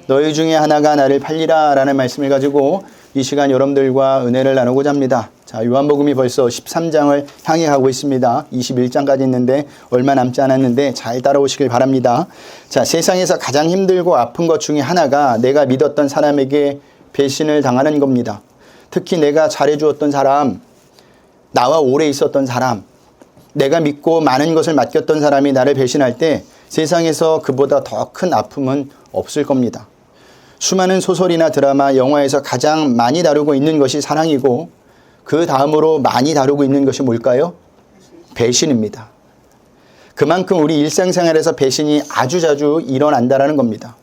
너희 중에 하나가 나를 팔리라 라는 말씀을 가지고 이 시간 여러분들과 은혜를 나누고자 합니다. 자, 요한복음이 벌써 13장을 향해 가고 있습니다. 21장까지 있는데 얼마 남지 않았는데 잘 따라오시길 바랍니다. 자, 세상에서 가장 힘들고 아픈 것 중에 하나가 내가 믿었던 사람에게 배신을 당하는 겁니다. 특히 내가 잘해주었던 사람, 나와 오래 있었던 사람, 내가 믿고 많은 것을 맡겼던 사람이 나를 배신할 때 세상에서 그보다 더 큰 아픔은 없을 겁니다. 수많은 소설이나 드라마, 영화에서 가장 많이 다루고 있는 것이 사랑이고 그 다음으로 많이 다루고 있는 것이 뭘까요? 배신입니다. 그만큼 우리 일상생활에서 배신이 아주 자주 일어난다는 겁니다.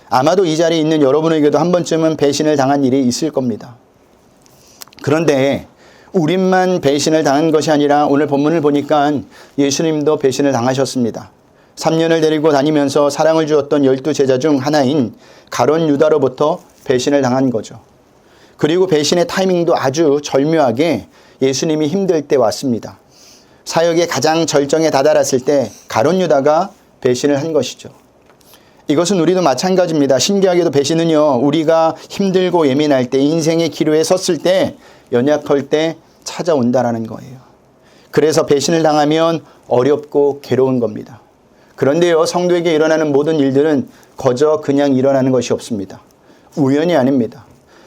아마도 이 자리에 있는 여러분에게도 한 번쯤은 배신을 당한 일이 있을 겁니다. 그런데 우리만 배신을 당한 것이 아니라 오늘 본문을 보니까 예수님도 배신을 당하셨습니다. 3년을 데리고 다니면서 사랑을 주었던 12제자 중 하나인 가룟 유다로부터 배신을 당한 거죠. 그리고 배신의 타이밍도 아주 절묘하게 예수님이 힘들 때 왔습니다. 사역의 가장 절정에 다다랐을 때 가룟 유다가 배신을 한 것이죠. 이것은 우리도 마찬가지입니다. 신기하게도 배신은요, 우리가 힘들고 예민할 때, 인생의 기로에 섰을 때, 연약할 때 찾아온다라는 거예요. 그래서 배신을 당하면 어렵고 괴로운 겁니다. 그런데요, 성도에게 일어나는 모든 일들은 거저 그냥 일어나는 것이 없습니다. 우연이 아닙니다.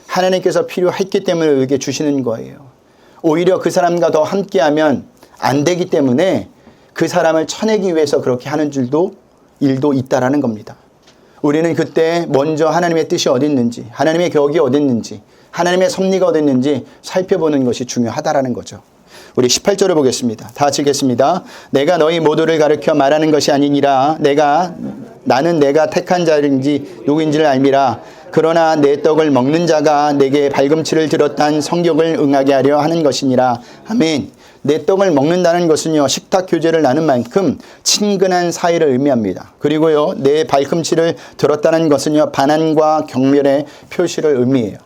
하나님께서 필요했기 때문에 우리에게 주시는 거예요. 오히려 그 사람과 더 함께하면 안 되기 때문에 그 사람을 쳐내기 위해서 그렇게 하는 일도 있다라는 겁니다. 우리는 그때 먼저 하나님의 뜻이 어디 있는지, 하나님의 격이 어디 있는지, 하나님의 섭리가 어디 있는지 살펴보는 것이 중요하다라는 거죠. 우리 18절을 보겠습니다. 다 같이 읽겠습니다. 내가 너희 모두를 가르쳐 말하는 것이 아니니라. 나는 내가 택한 자인지 누구인지를 알미라. 그러나 내 떡을 먹는 자가 내게 발금치를 들었다는 성경을 응하게 하려 하는 것이니라. 아멘. 내 떡을 먹는다는 것은요, 식탁 교제를 나눈 만큼 친근한 사이를 의미합니다. 그리고요, 내 발금치를 들었다는 것은요, 반환과 경멸의 표시를 의미해요.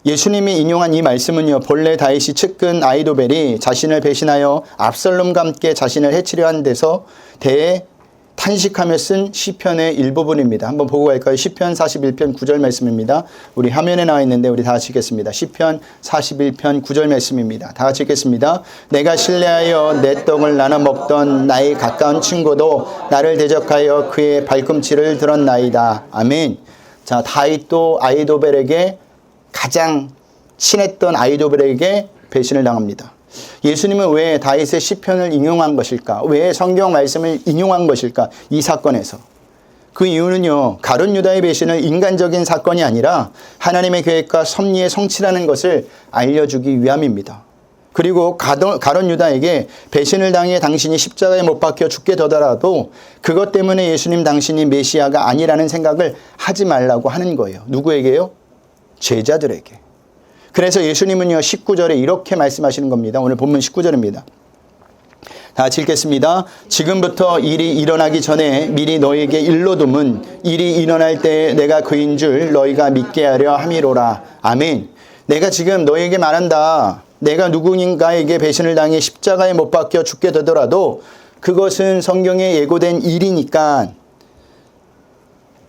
예수님이 인용한 이 말씀은요, 본래 다윗이 측근 아히도벨이 자신을 배신하여 압살롬과 함께 자신을 해치려 한 데서 탄식하며 쓴 시편의 일부분입니다. 한번 보고 갈까요? 시편 41편 9절 말씀입니다. 우리 화면에 나와 있는데 우리 다 같이 읽겠습니다. 시편 41편 9절 말씀입니다. 다 같이 읽겠습니다. 내가 신뢰하여 내 떡을 나눠 먹던 나의 가까운 친구도 나를 대적하여 그의 발꿈치를 들었나이다. 아멘. 자, 다윗도 아히도벨에게 가장 친했던 아히도벨에게 배신을 당합니다. 예수님은 왜 다윗의 시편을 인용한 것일까? 왜 성경 말씀을 인용한 것일까? 이 사건에서. 그 이유는요, 가룟 유다의 배신은 인간적인 사건이 아니라 하나님의 계획과 섭리의 성취라는 것을 알려주기 위함입니다. 그리고 가룟 유다에게 배신을 당해 당신이 십자가에 못 박혀 죽게 되더라도 그것 때문에 예수님 당신이 메시아가 아니라는 생각을 하지 말라고 하는 거예요. 누구에게요? 제자들에게. 그래서 예수님은요, 19절에 이렇게 말씀하시는 겁니다. 오늘 본문 19절입니다. 다 같이 읽겠습니다. 지금부터 일이 일어나기 전에 미리 너희에게 일러둠은 일이 일어날 때 내가 그인 줄 너희가 믿게 하려 함이로라. 아멘. 내가 지금 너희에게 말한다. 내가 누군가에게 배신을 당해 십자가에 못 박혀 죽게 되더라도 그것은 성경에 예고된 일이니까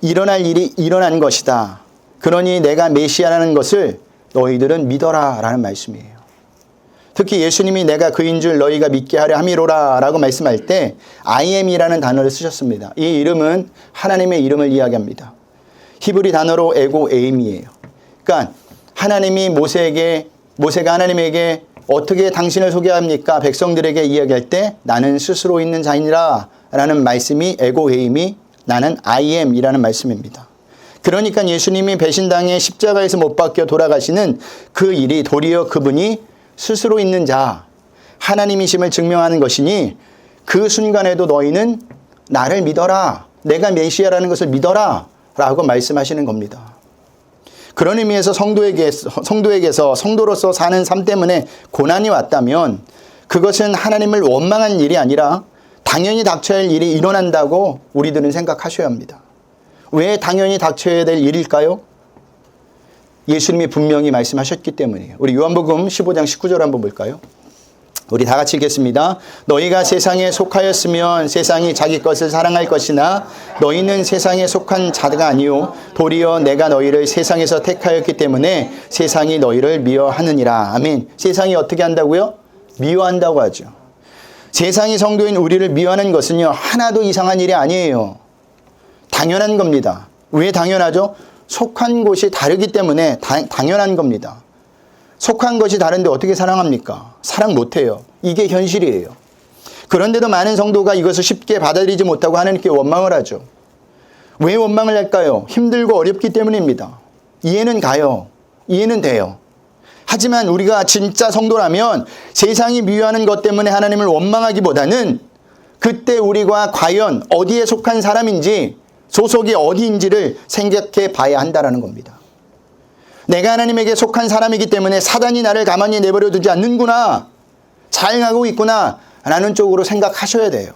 일어날 일이 일어난 것이다. 그러니 내가 메시아라는 것을 너희들은 믿어라 라는 말씀이에요. 특히 예수님이 내가 그인 줄 너희가 믿게 하려 함이로라 라고 말씀할 때 I am이라는 단어를 쓰셨습니다. 이 이름은 하나님의 이름을 이야기합니다. 히브리 단어로 에고 에임이에요. 그러니까 하나님이 모세가 하나님에게 어떻게 당신을 소개합니까? 백성들에게 이야기할 때 나는 스스로 있는 자이니라 라는 말씀이 에고 에임이 나는 I am이라는 말씀입니다. 그러니까 예수님이 배신당해 십자가에서 못 박혀 돌아가시는 그 일이 도리어 그분이 스스로 있는 자, 하나님이심을 증명하는 것이니 그 순간에도 너희는 나를 믿어라. 내가 메시아라는 것을 믿어라. 라고 말씀하시는 겁니다. 그런 의미에서 성도에게서 성도로서 사는 삶 때문에 고난이 왔다면 그것은 하나님을 원망한 일이 아니라 당연히 닥쳐야 할 일이 일어난다고 우리들은 생각하셔야 합니다. 왜 당연히 닥쳐야 될 일일까요? 예수님이 분명히 말씀하셨기 때문이에요. 우리 요한복음 15장 19절 한번 볼까요? 우리 다 같이 읽겠습니다. 너희가 세상에 속하였으면 세상이 자기 것을 사랑할 것이나 너희는 세상에 속한 자가 아니요 도리어 내가 너희를 세상에서 택하였기 때문에 세상이 너희를 미워하느니라. 아멘. 세상이 어떻게 한다고요? 미워한다고 하죠. 세상이 성도인 우리를 미워하는 것은요, 하나도 이상한 일이 아니에요. 당연한 겁니다. 왜 당연하죠? 속한 곳이 다르기 때문에 당연한 겁니다. 속한 것이 다른데 어떻게 사랑합니까? 사랑 못해요. 이게 현실이에요. 그런데도 많은 성도가 이것을 쉽게 받아들이지 못하고 하나님께 원망을 하죠. 왜 원망을 할까요? 힘들고 어렵기 때문입니다. 이해는 가요. 이해는 돼요. 하지만 우리가 진짜 성도라면 세상이 미워하는 것 때문에 하나님을 원망하기보다는 그때 우리가 과연 어디에 속한 사람인지 소속이 어디인지를 생각해 봐야 한다는 겁니다. 내가 하나님에게 속한 사람이기 때문에 사단이 나를 가만히 내버려 두지 않는구나. 잘 가고 있구나. 라는 쪽으로 생각하셔야 돼요.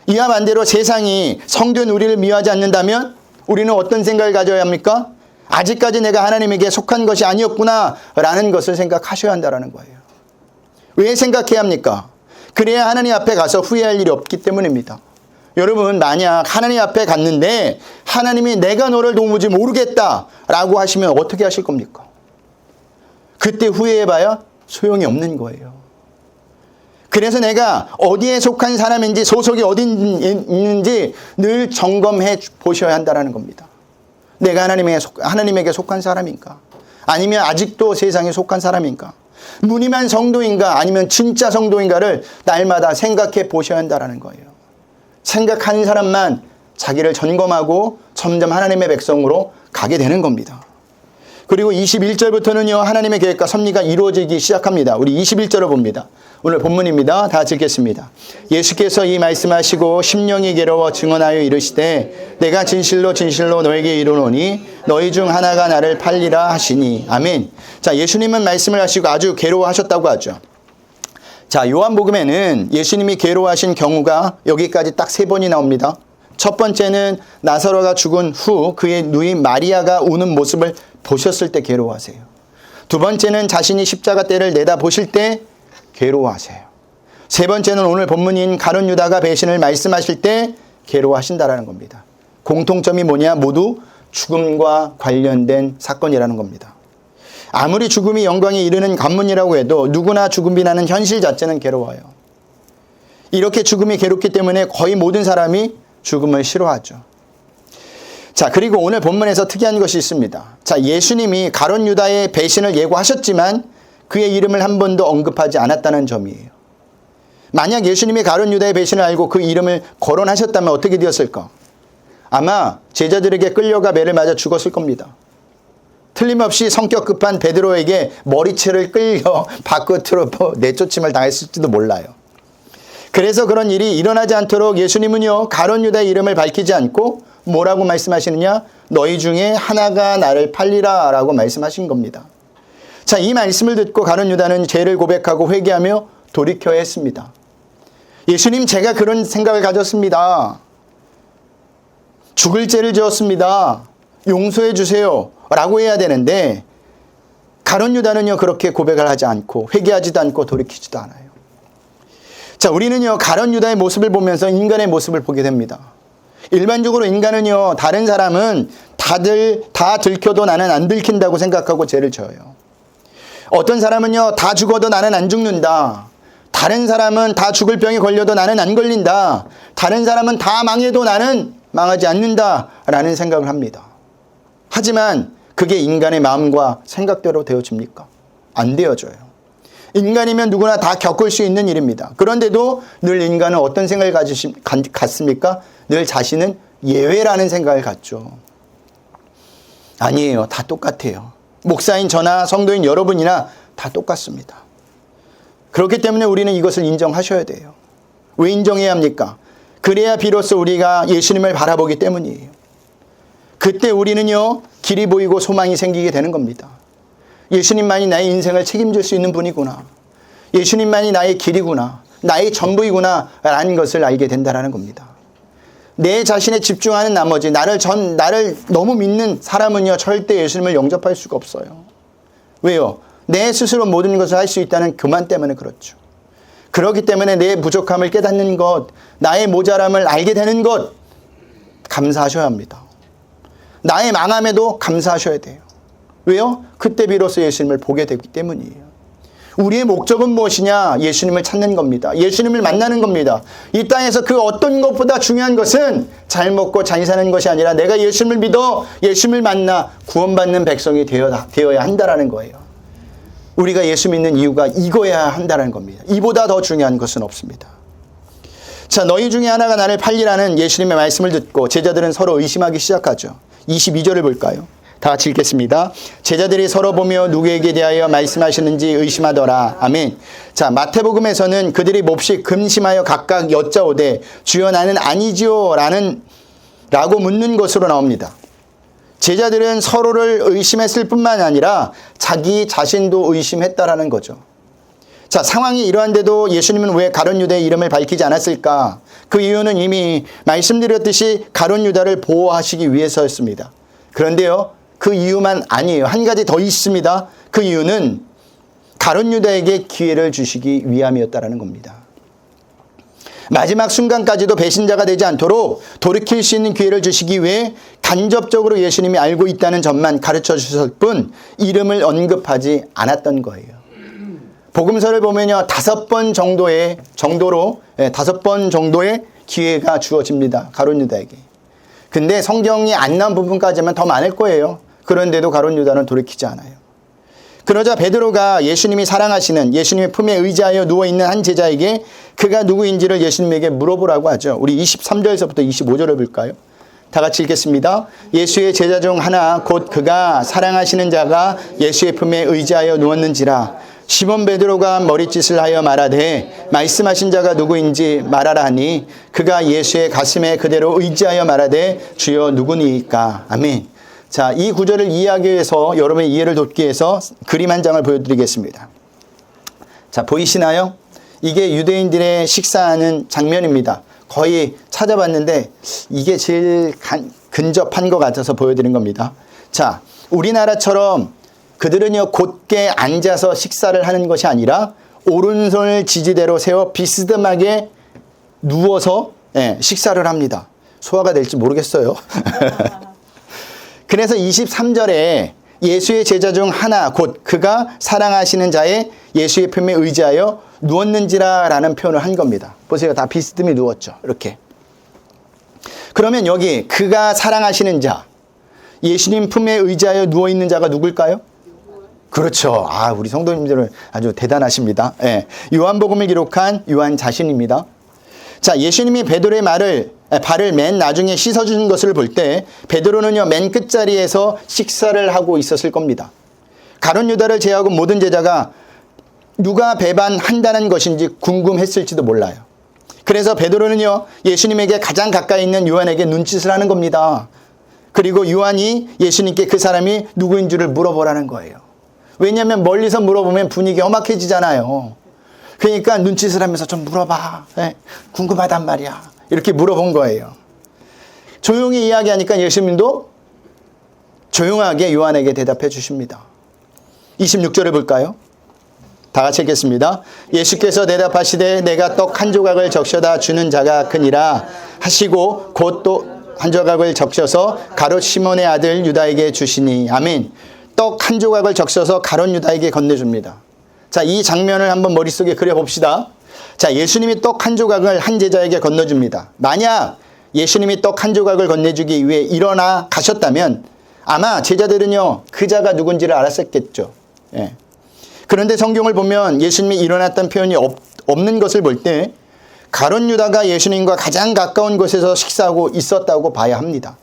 이와 반대로 세상이 성도인 우리를 미워하지 않는다면 우리는 어떤 생각을 가져야 합니까? 아직까지 내가 하나님에게 속한 것이 아니었구나. 라는 것을 생각하셔야 한다는 거예요. 왜 생각해야 합니까? 그래야 하나님 앞에 가서 후회할 일이 없기 때문입니다. 여러분, 만약 하나님 앞에 갔는데 하나님이 내가 너를 도무지 모르겠다라고 하시면 어떻게 하실 겁니까? 그때 후회해봐야 소용이 없는 거예요. 그래서 내가 어디에 속한 사람인지 소속이 어디 있는지 늘 점검해 보셔야 한다는 겁니다. 내가 하나님에게 속한 사람인가? 아니면 아직도 세상에 속한 사람인가? 무늬만 성도인가? 아니면 진짜 성도인가를 날마다 생각해 보셔야 한다는 거예요. 생각하는 사람만 자기를 점검하고 점점 하나님의 백성으로 가게 되는 겁니다. 그리고 21절부터는요, 하나님의 계획과 섭리가 이루어지기 시작합니다. 우리 21절을 봅니다. 오늘 본문입니다. 다 같이 읽겠습니다. 예수께서 이 말씀하시고 심령이 괴로워 증언하여 이르시되 내가 진실로 진실로 너에게 이르노니 너희 중 하나가 나를 팔리라 하시니. 아멘. 자, 예수님은 말씀을 하시고 아주 괴로워하셨다고 하죠. 자, 요한복음에는 예수님이 괴로워하신 경우가 여기까지 딱 3번이 나옵니다. 첫 번째는 나사로가 죽은 후 그의 누이 마리아가 우는 모습을 보셨을 때 괴로워하세요. 두 번째는 자신이 십자가 떼를 내다보실 때 괴로워하세요. 세 번째는 오늘 본문인 가룟 유다가 배신을 말씀하실 때 괴로워하신다라는 겁니다. 공통점이 뭐냐? 모두 죽음과 관련된 사건이라는 겁니다. 아무리 죽음이 영광에 이르는 관문이라고 해도 누구나 죽음이라는 현실 자체는 괴로워요. 이렇게 죽음이 괴롭기 때문에 거의 모든 사람이 죽음을 싫어하죠. 자, 그리고 오늘 본문에서 특이한 것이 있습니다. 자, 예수님이 가룟 유다의 배신을 예고하셨지만 그의 이름을 한 번도 언급하지 않았다는 점이에요. 만약 예수님이 가룟 유다의 배신을 알고 그 이름을 거론하셨다면 어떻게 되었을까? 아마 제자들에게 끌려가 매를 맞아 죽었을 겁니다. 틀림없이 성격 급한 베드로에게 머리채를 끌려 밖으로 내쫓임을 당했을지도 몰라요. 그래서 그런 일이 일어나지 않도록 예수님은요, 가룟 유다의 이름을 밝히지 않고 뭐라고 말씀하시느냐? 너희 중에 하나가 나를 팔리라 라고 말씀하신 겁니다. 자, 이 말씀을 듣고 가룟 유다는 죄를 고백하고 회개하며 돌이켜야 했습니다. 예수님, 제가 그런 생각을 가졌습니다. 죽을 죄를 지었습니다. 용서해 주세요 라고 해야 되는데 가룟 유다는요, 그렇게 고백을 하지 않고 회개하지도 않고 돌이키지도 않아요. 자, 우리는요, 가룟 유다의 모습을 보면서 인간의 모습을 보게 됩니다. 일반적으로 인간은요, 다른 사람은 다들 다 들켜도 나는 안 들킨다고 생각하고 죄를 져요. 어떤 사람은요, 다 죽어도 나는 안 죽는다. 다른 사람은 다 죽을 병에 걸려도 나는 안 걸린다. 다른 사람은 다 망해도 나는 망하지 않는다 라는 생각을 합니다. 하지만 그게 인간의 마음과 생각대로 되어집니까? 안 되어져요. 인간이면 누구나 다 겪을 수 있는 일입니다. 그런데도 늘 인간은 어떤 생각을 갖습니까? 늘 자신은 예외라는 생각을 갖죠. 아니에요. 다 똑같아요. 목사인 저나 성도인 여러분이나 다 똑같습니다. 그렇기 때문에 우리는 이것을 인정하셔야 돼요. 왜 인정해야 합니까? 그래야 비로소 우리가 예수님을 바라보기 때문이에요. 그때 우리는요, 길이 보이고 소망이 생기게 되는 겁니다. 예수님만이 나의 인생을 책임질 수 있는 분이구나. 예수님만이 나의 길이구나. 나의 전부이구나 라는 것을 알게 된다는 겁니다. 내 자신에 집중하는 나머지 나를 너무 믿는 사람은요, 절대 예수님을 영접할 수가 없어요. 왜요? 내 스스로 모든 것을 할 수 있다는 교만 때문에 그렇죠. 그렇기 때문에 내 부족함을 깨닫는 것, 나의 모자람을 알게 되는 것, 감사하셔야 합니다. 나의 망함에도 감사하셔야 돼요. 왜요? 그때 비로소 예수님을 보게 되기 때문이에요. 우리의 목적은 무엇이냐? 예수님을 찾는 겁니다. 예수님을 만나는 겁니다. 이 땅에서 그 어떤 것보다 중요한 것은 잘 먹고 잘 사는 것이 아니라 내가 예수님을 믿어 예수님을 만나 구원받는 백성이 되어야 한다는 거예요. 우리가 예수 믿는 이유가 이거야 한다는 겁니다. 이보다 더 중요한 것은 없습니다. 자, 너희 중에 하나가 나를 팔리라는 예수님의 말씀을 듣고 제자들은 서로 의심하기 시작하죠. 22절을 볼까요? 다 같이 읽겠습니다. 제자들이 서로 보며 누구에게 대하여 말씀하시는지 의심하더라. 아멘. 자, 마태복음에서는 그들이 몹시 금심하여 각각 여짜오되 주여 나는 아니지요 라고 묻는 것으로 나옵니다. 제자들은 서로를 의심했을 뿐만 아니라 자기 자신도 의심했다라는 거죠. 자, 상황이 이러한데도 예수님은 왜 가룟 유다의 이름을 밝히지 않았을까? 그 이유는 이미 말씀드렸듯이 가룟 유다를 보호하시기 위해서였습니다. 그런데요, 그 이유만 아니에요. 한 가지 더 있습니다. 그 이유는 가룟 유다에게 기회를 주시기 위함이었다라는 겁니다. 마지막 순간까지도 배신자가 되지 않도록 돌이킬 수 있는 기회를 주시기 위해 간접적으로 예수님이 알고 있다는 점만 가르쳐 주셨을 뿐 이름을 언급하지 않았던 거예요. 복음서를 보면요, 5번 정도의 기회가 주어집니다. 가룟 유다에게. 근데 성경이 안 나온 부분까지만 더 많을 거예요. 그런데도 가룟 유다는 돌이키지 않아요. 그러자 베드로가 예수님이 사랑하시는 예수님의 품에 의지하여 누워있는 한 제자에게 그가 누구인지를 예수님에게 물어보라고 하죠. 우리 23절에서부터 25절을 볼까요? 다 같이 읽겠습니다. 예수의 제자 중 하나 곧 그가 사랑하시는 자가 예수의 품에 의지하여 누웠는지라. 시몬 베드로가 머리짓을 하여 말하되 말씀하신 자가 누구인지 말하라 하니 그가 예수의 가슴에 그대로 의지하여 말하되 주여 누구니이까. 아멘. 자, 이 구절을 이해하기 위해서 여러분의 이해를 돕기 위해서 그림 한 장을 보여드리겠습니다. 자, 보이시나요? 이게 유대인들의 식사하는 장면입니다. 거의 찾아봤는데 이게 제일 근접한 것 같아서 보여드린 겁니다. 자, 우리나라처럼 그들은요 곧게 앉아서 식사를 하는 것이 아니라 오른손을 지지대로 세워 비스듬하게 누워서 식사를 합니다. 소화가 될지 모르겠어요. 그래서 23절에 예수의 제자 중 하나 곧 그가 사랑하시는 자의 예수의 품에 의지하여 누웠는지라 라는 표현을 한 겁니다. 보세요. 다 비스듬히 누웠죠. 이렇게. 그러면 여기 그가 사랑하시는 자, 예수님 품에 의지하여 누워있는 자가 누굴까요? 그렇죠. 아, 우리 성도님들은 아주 대단하십니다. 예. 요한복음을 기록한 요한 자신입니다. 자, 예수님이 베드로의 발을 맨 나중에 씻어주는 것을 볼 때 베드로는요 맨 끝자리에서 식사를 하고 있었을 겁니다. 가룟 유다를 제외하고 모든 제자가 누가 배반한다는 것인지 궁금했을지도 몰라요. 그래서 베드로는요 예수님에게 가장 가까이 있는 요한에게 눈짓을 하는 겁니다. 그리고 요한이 예수님께 그 사람이 누구인 줄을 물어보라는 거예요. 왜냐하면 멀리서 물어보면 분위기 험악해지잖아요. 그러니까 눈짓을 하면서 좀 물어봐. 궁금하단 말이야. 이렇게 물어본 거예요. 조용히 이야기하니까 예수님도 조용하게 요한에게 대답해 주십니다. 26절을 볼까요? 다 같이 읽겠습니다. 예수께서 대답하시되 내가 떡 한 조각을 적셔다 주는 자가 크니라 하시고 곧 또 한 조각을 적셔서 가롯 시몬의 아들 유다에게 주시니. 아멘. 떡 한 조각을 적셔서 가롯 유다에게 건네줍니다. 자, 이 장면을 한번 머릿속에 그려봅시다. 자, 예수님이 떡 한 조각을 한 제자에게 건네줍니다. 만약 예수님이 떡 한 조각을 건네주기 위해 일어나 가셨다면 아마 제자들은요 그 자가 누군지를 알았었겠죠. 예. 그런데 성경을 보면 예수님이 일어났다는 표현이 없는 것을 볼 때 가룟 유다가 예수님과 가장 가까운 곳에서 식사하고 있었다고 봐야 합니다.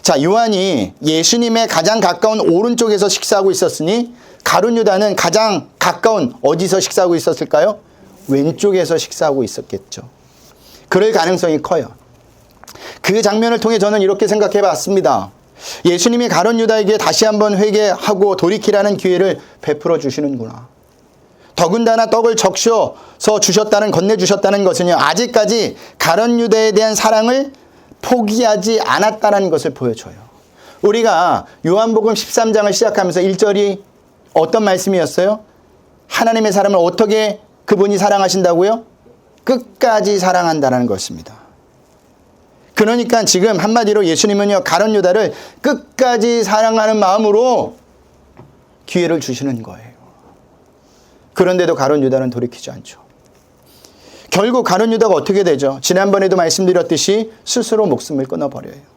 자, 요한이 예수님의 가장 가까운 오른쪽에서 식사하고 있었으니 가룟 유다는 가장 가까운 어디서 식사하고 있었을까요? 왼쪽에서 식사하고 있었겠죠. 그럴 가능성이 커요. 그 장면을 통해 저는 이렇게 생각해 봤습니다. 예수님이 가룟 유다에게 다시 한번 회개하고 돌이키라는 기회를 베풀어 주시는구나. 더군다나 떡을 적셔서 주셨다는 건네주셨다는 것은요 아직까지 가룟 유다에 대한 사랑을 포기하지 않았다는 것을 보여줘요. 우리가 요한복음 13장을 시작하면서 1절이 어떤 말씀이었어요? 하나님의 사람을 어떻게 그분이 사랑하신다고요? 끝까지 사랑한다는 것입니다. 그러니까 지금 한마디로 예수님은요, 가룟 유다를 끝까지 사랑하는 마음으로 기회를 주시는 거예요. 그런데도 가룟 유다는 돌이키지 않죠. 결국 가룟 유다가 어떻게 되죠? 지난번에도 말씀드렸듯이 스스로 목숨을 끊어버려요.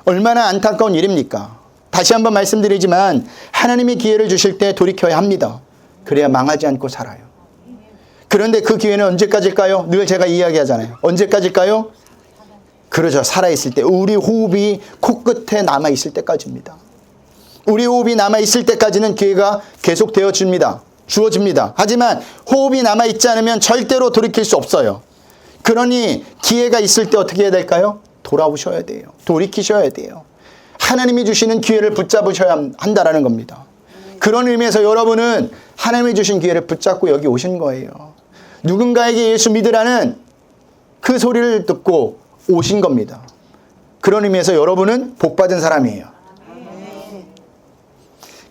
얼마나 안타까운 일입니까? 다시 한번 말씀드리지만 하나님이 기회를 주실 때 돌이켜야 합니다. 그래야 망하지 않고 살아요. 그런데 그 기회는 언제까지일까요? 늘 제가 이야기하잖아요. 언제까지일까요? 그러죠. 살아있을 때. 우리 호흡이 코끝에 남아있을 때까지입니다. 우리 호흡이 남아있을 때까지는 기회가 계속 되어줍니다. 주어집니다. 하지만 호흡이 남아있지 않으면 절대로 돌이킬 수 없어요. 그러니 기회가 있을 때 어떻게 해야 될까요? 돌아오셔야 돼요. 돌이키셔야 돼요. 하나님이 주시는 기회를 붙잡으셔야 한다는 겁니다. 그런 의미에서 여러분은 하나님이 주신 기회를 붙잡고 여기 오신 거예요. 누군가에게 예수 믿으라는 그 소리를 듣고 오신 겁니다. 그런 의미에서 여러분은 복받은 사람이에요.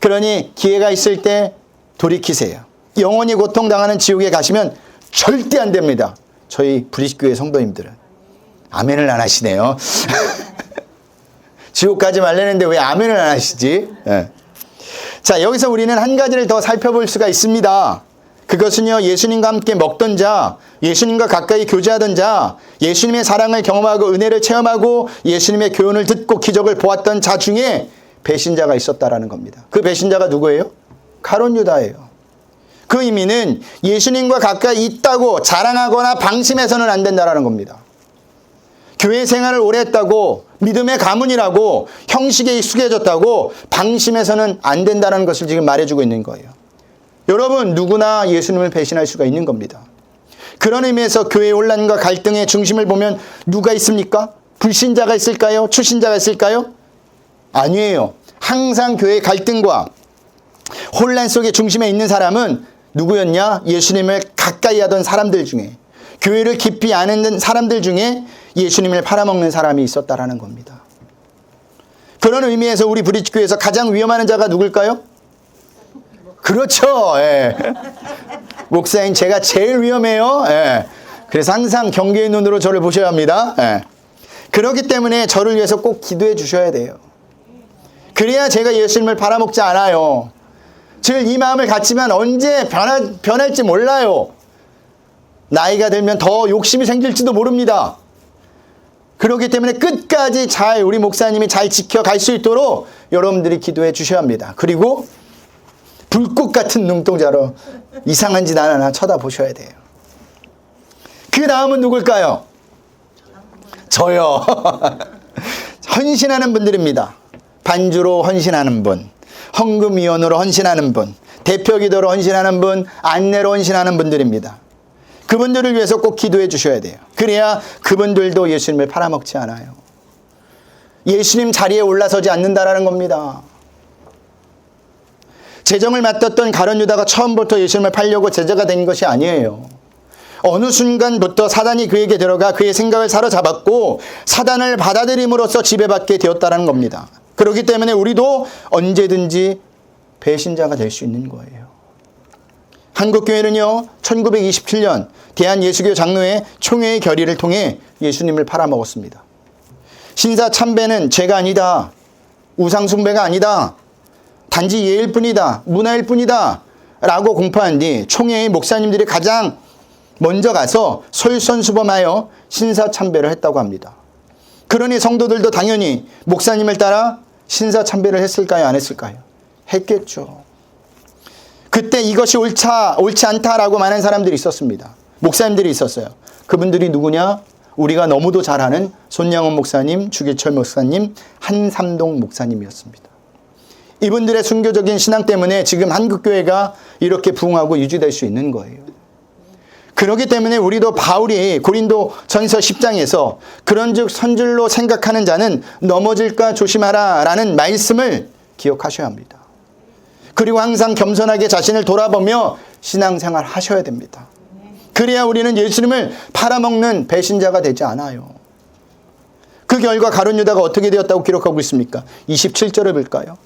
그러니 기회가 있을 때 돌이키세요. 영원히 고통당하는 지옥에 가시면 절대 안 됩니다. 저희 브리스교회 성도님들은. 아멘을 안 하시네요. 지옥 가지 말라는데 왜 아멘을 안 하시지? 네. 자, 여기서 우리는 한 가지를 더 살펴볼 수가 있습니다. 그것은요, 예수님과 함께 먹던 자, 예수님과 가까이 교제하던 자, 예수님의 사랑을 경험하고 은혜를 체험하고 예수님의 교훈을 듣고 기적을 보았던 자 중에 배신자가 있었다라는 겁니다. 그 배신자가 누구예요? 가룟 유다예요. 그 의미는 예수님과 가까이 있다고 자랑하거나 방심해서는 안 된다라는 겁니다. 교회 생활을 오래 했다고, 믿음의 가문이라고, 형식에 익숙해졌다고 방심해서는 안 된다는 것을 지금 말해주고 있는 거예요. 여러분, 누구나 예수님을 배신할 수가 있는 겁니다. 그런 의미에서 교회의 혼란과 갈등의 중심을 보면 누가 있습니까? 불신자가 있을까요? 추신자가 있을까요? 아니에요. 항상 교회의 갈등과 혼란 속의 중심에 있는 사람은 누구였냐? 예수님을 가까이 하던 사람들 중에, 교회를 깊이 아는 사람들 중에 예수님을 팔아먹는 사람이 있었다라는 겁니다. 그런 의미에서 우리 브리지교회에서 가장 위험한 자가 누굴까요? 그렇죠. 예. 목사님, 제가 제일 위험해요. 예. 그래서 항상 경계의 눈으로 저를 보셔야 합니다. 예. 그렇기 때문에 저를 위해서 꼭 기도해 주셔야 돼요. 그래야 제가 예수님을 팔아먹지 않아요. 늘 이 마음을 갖지만 언제 변할지 몰라요. 나이가 들면 더 욕심이 생길지도 모릅니다. 그렇기 때문에 끝까지 잘 우리 목사님이 잘 지켜갈 수 있도록 여러분들이 기도해 주셔야 합니다. 그리고 불꽃 같은 눈동자로 이상한 짓 안 하나 쳐다보셔야 돼요. 그 다음은 누굴까요? 저요. 헌신하는 분들입니다. 반주로 헌신하는 분, 헌금위원으로 헌신하는 분, 대표기도로 헌신하는 분, 안내로 헌신하는 분들입니다. 그분들을 위해서 꼭 기도해 주셔야 돼요. 그래야 그분들도 예수님을 팔아먹지 않아요. 예수님 자리에 올라서지 않는다라는 겁니다. 재정을 맡았던 가룟 유다가 처음부터 예수님을 팔려고 제자가 된 것이 아니에요. 어느 순간부터 사단이 그에게 들어가 그의 생각을 사로잡았고 사단을 받아들임으로써 지배받게 되었다는 겁니다. 그렇기 때문에 우리도 언제든지 배신자가 될 수 있는 거예요. 한국교회는요, 1927년 대한예수교 장로회 총회의 결의를 통해 예수님을 팔아먹었습니다. 신사참배는 죄가 아니다. 우상숭배가 아니다. 단지 예일 뿐이다. 문화일 뿐이다. 라고 공포한 뒤 총회의 목사님들이 가장 먼저 가서 솔선수범하여 신사참배를 했다고 합니다. 그러니 성도들도 당연히 목사님을 따라 신사참배를 했을까요? 안 했을까요? 했겠죠. 그때 이것이 옳지 않다라고 말하는 사람들이 있었습니다. 목사님들이 있었어요. 그분들이 누구냐? 우리가 너무도 잘 아는 손양원 목사님, 주기철 목사님, 한삼동 목사님이었습니다. 이분들의 순교적인 신앙 때문에 지금 한국교회가 이렇게 부흥하고 유지될 수 있는 거예요. 그렇기 때문에 우리도 바울이 고린도 전서 10장에서 그런즉 선줄로 생각하는 자는 넘어질까 조심하라 라는 말씀을 기억하셔야 합니다. 그리고 항상 겸손하게 자신을 돌아보며 신앙생활 하셔야 됩니다. 그래야 우리는 예수님을 팔아먹는 배신자가 되지 않아요. 그 결과 가룟 유다가 어떻게 되었다고 기록하고 있습니까? 27절을 볼까요?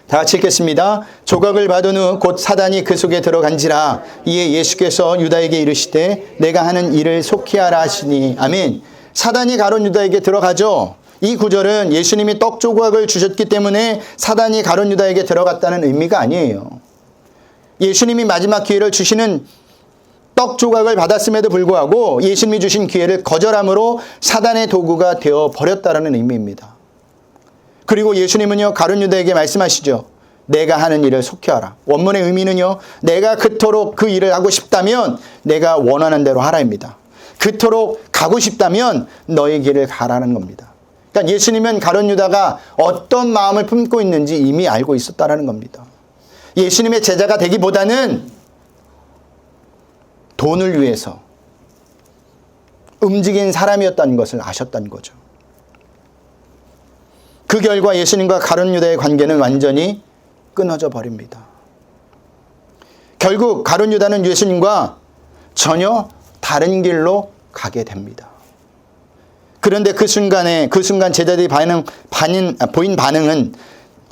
다 같이 읽겠습니다. 조각을 받은 후 곧 사단이 그 속에 들어간지라. 이에 예수께서 유다에게 이르시되 내가 하는 일을 속히 하라 하시니. 아멘. 사단이 가룟 유다에게 들어가죠. 이 구절은 예수님이 떡 조각을 주셨기 때문에 사단이 가룟 유다에게 들어갔다는 의미가 아니에요. 예수님이 마지막 기회를 주시는 떡 조각을 받았음에도 불구하고 예수님이 주신 기회를 거절함으로 사단의 도구가 되어 버렸다는 의미입니다. 그리고 예수님은요, 가룟 유다에게 말씀하시죠. 내가 하는 일을 속히 하라. 원문의 의미는요, 내가 그토록 그 일을 하고 싶다면 내가 원하는 대로 하라입니다. 그토록 가고 싶다면 너의 길을 가라는 겁니다. 그러니까 예수님은 가룟 유다가 어떤 마음을 품고 있는지 이미 알고 있었다는 겁니다. 예수님의 제자가 되기보다는 돈을 위해서 움직인 사람이었다는 것을 아셨다는 거죠. 그 결과 예수님과 가룟 유다의 관계는 완전히 끊어져 버립니다. 결국 가룟 유다는 예수님과 전혀 다른 길로 가게 됩니다. 그런데 그 순간 제자들이 보인 반응은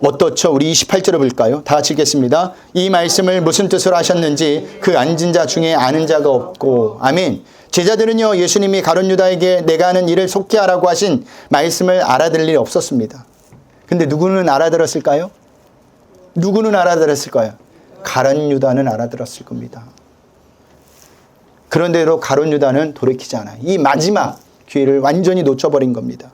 어떻죠? 우리 28절을 볼까요? 다 같이 읽겠습니다. 이 말씀을 무슨 뜻으로 하셨는지 그 앉은 자 중에 아는 자가 없고. 아멘. 제자들은요, 예수님이 가룟 유다에게 내가 하는 일을 속히 하라고 하신 말씀을 알아들을 일이 없었습니다. 근데 누구는 알아들었을까요? 누구는 알아들었을까요? 가룟 유다는 알아들었을 겁니다. 그런데도 가룟 유다는 돌이키지 않아요. 이 마지막 기회를 완전히 놓쳐버린 겁니다.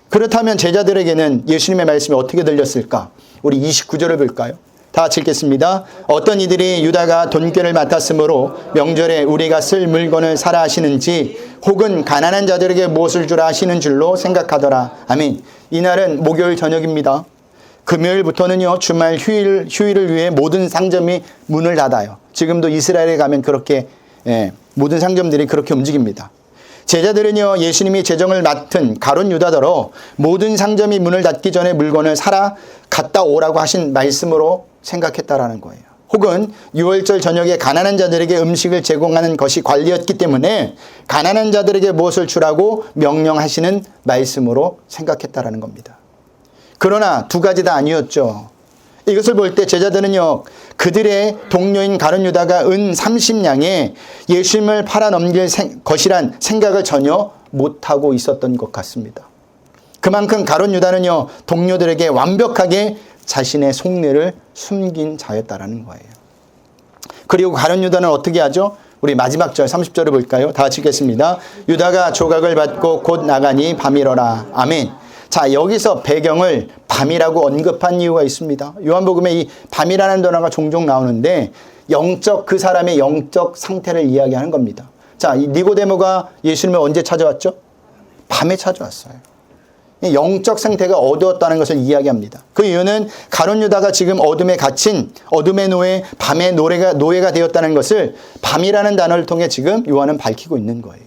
그렇다면 제자들에게는 예수님의 말씀이 어떻게 들렸을까? 우리 29절을 볼까요? 다 같이 읽겠습니다. 어떤 이들이 유다가 돈꾀를 맡았으므로 명절에 우리가 쓸 물건을 사라 하시는지 혹은 가난한 자들에게 무엇을 주라 하시는 줄로 생각하더라. 아멘. 이날은 목요일 저녁입니다. 금요일부터는요, 주말 휴일을 위해 모든 상점이 문을 닫아요. 지금도 이스라엘에 가면 그렇게 모든 상점들이 그렇게 움직입니다. 제자들은요, 예수님이 재정을 맡은 가룟 유다더러 모든 상점이 문을 닫기 전에 물건을 사라 갔다 오라고 하신 말씀으로 생각했다라는 거예요. 혹은 6월절 저녁에 가난한 자들에게 음식을 제공하는 것이 관리였기 때문에 가난한 자들에게 무엇을 주라고 명령하시는 말씀으로 생각했다라는 겁니다. 그러나 두 가지 다 아니었죠. 이것을 볼 때 제자들은요, 그들의 동료인 가룟 유다가 은 30냥에 예수님을 팔아넘길 것이란 생각을 전혀 못하고 있었던 것 같습니다. 그만큼 가룟 유다는요, 동료들에게 완벽하게 자신의 속내를 숨긴 자였다라는 거예요. 그리고 가룟 유다는 어떻게 하죠? 우리 마지막 절 30절을 볼까요? 다 같이 읽겠습니다. 유다가 조각을 받고 곧 나가니 밤이러라. 아멘. 자, 여기서 배경을 밤이라고 언급한 이유가 있습니다. 요한복음에 이 밤이라는 단어가 종종 나오는데 그 사람의 영적 상태를 이야기하는 겁니다. 자, 이 니고데모가 예수님을 언제 찾아왔죠? 밤에 찾아왔어요. 영적 상태가 어두웠다는 것을 이야기합니다. 그 이유는 가룟 유다가 지금 어둠에 갇힌 어둠의 노예, 밤의 노예가 되었다는 것을 밤이라는 단어를 통해 지금 요한은 밝히고 있는 거예요.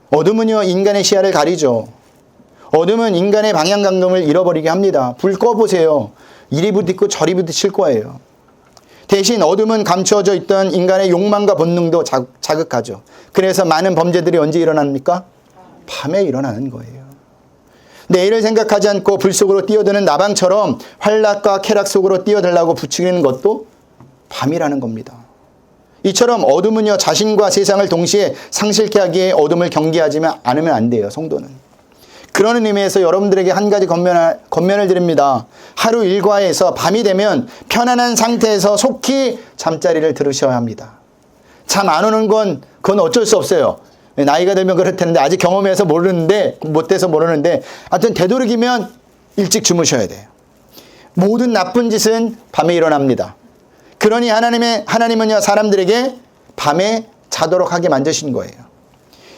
어둠은요, 인간의 시야를 가리죠. 어둠은 인간의 방향 감각을 잃어버리게 합니다. 불 꺼보세요. 이리 부딪고 저리 부딪힐 거예요. 대신 어둠은 감추어져 있던 인간의 욕망과 본능도 자극하죠. 그래서 많은 범죄들이 언제 일어납니까? 밤에 일어나는 거예요. 내일을 생각하지 않고 불 속으로 뛰어드는 나방처럼 환락과 쾌락 속으로 뛰어들라고 부추기는 것도 밤이라는 겁니다. 이처럼 어둠은요, 자신과 세상을 동시에 상실케 하기에 어둠을 경계하지 않으면 안 돼요, 성도는. 그런 의미에서 여러분들에게 한 가지 권면을 드립니다. 하루 일과에서 밤이 되면 편안한 상태에서 속히 잠자리를 들으셔야 합니다. 잠 안 오는 그건 어쩔 수 없어요. 나이가 들면 그렇다는데 아직 경험해서 못돼서 모르는데 하여튼 되도록이면 일찍 주무셔야 돼요. 모든 나쁜 짓은 밤에 일어납니다. 그러니 하나님은요, 사람들에게 밤에 자도록 하게 만드신 거예요.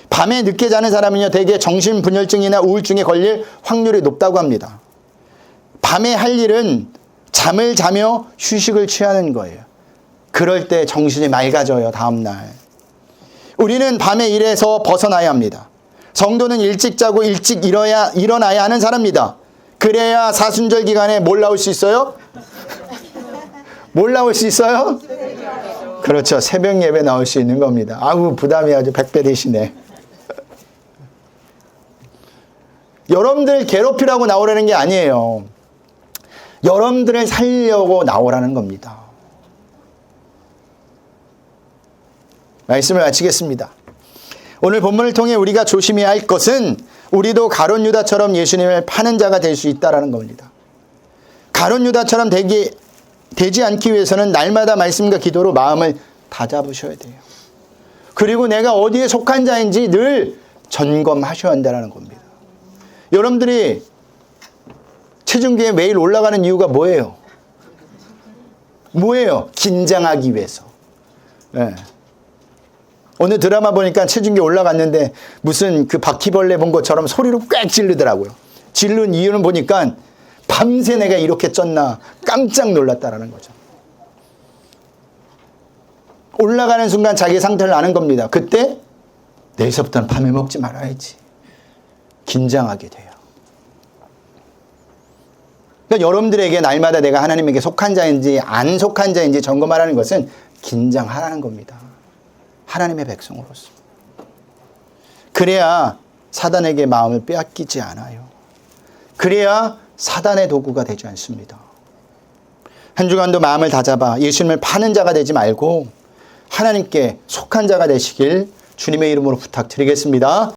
밤에 늦게 자는 사람은요, 대개 정신분열증이나 우울증에 걸릴 확률이 높다고 합니다. 밤에 할 일은 잠을 자며 휴식을 취하는 거예요. 그럴 때 정신이 맑아져요, 다음날. 우리는 밤에 일에서 벗어나야 합니다. 성도는 일찍 자고 일찍 일어나야 하는 사람입니다. 그래야 사순절 기간에 뭘 나올 수 있어요? 뭘 나올 수 있어요? 그렇죠. 새벽 예배 나올 수 있는 겁니다. 아우, 부담이 아주 100배 되시네. 여러분들 괴롭히라고 나오라는 게 아니에요. 여러분들을 살려고 나오라는 겁니다. 말씀을 마치겠습니다. 오늘 본문을 통해 우리가 조심해야 할 것은 우리도 가룟 유다처럼 예수님을 파는 자가 될 수 있다라는 겁니다. 가룟 유다처럼 되지 않기 위해서는 날마다 말씀과 기도로 마음을 다잡으셔야 돼요. 그리고 내가 어디에 속한 자인지 늘 점검하셔야 한다는 겁니다. 여러분들이 체중계에 매일 올라가는 이유가 뭐예요? 뭐예요? 긴장하기 위해서. 네. 오늘 드라마 보니까 체중계 올라갔는데 무슨 그 바퀴벌레 본 것처럼 소리로 꽥 지르더라고요. 지른 이유는 보니까 밤새 내가 이렇게 쪘나 깜짝 놀랐다라는 거죠. 올라가는 순간 자기 상태를 아는 겁니다. 그때 내일서부터는 밤에 먹지 말아야지. 긴장하게 돼요. 그러니까 여러분들에게 날마다 내가 하나님에게 속한 자인지 안 속한 자인지 점검하라는 것은 긴장하라는 겁니다. 하나님의 백성으로서. 그래야 사단에게 마음을 빼앗기지 않아요. 그래야 사단의 도구가 되지 않습니다. 한 주간도 마음을 다잡아 예수님을 파는 자가 되지 말고 하나님께 속한 자가 되시길 주님의 이름으로 부탁드리겠습니다.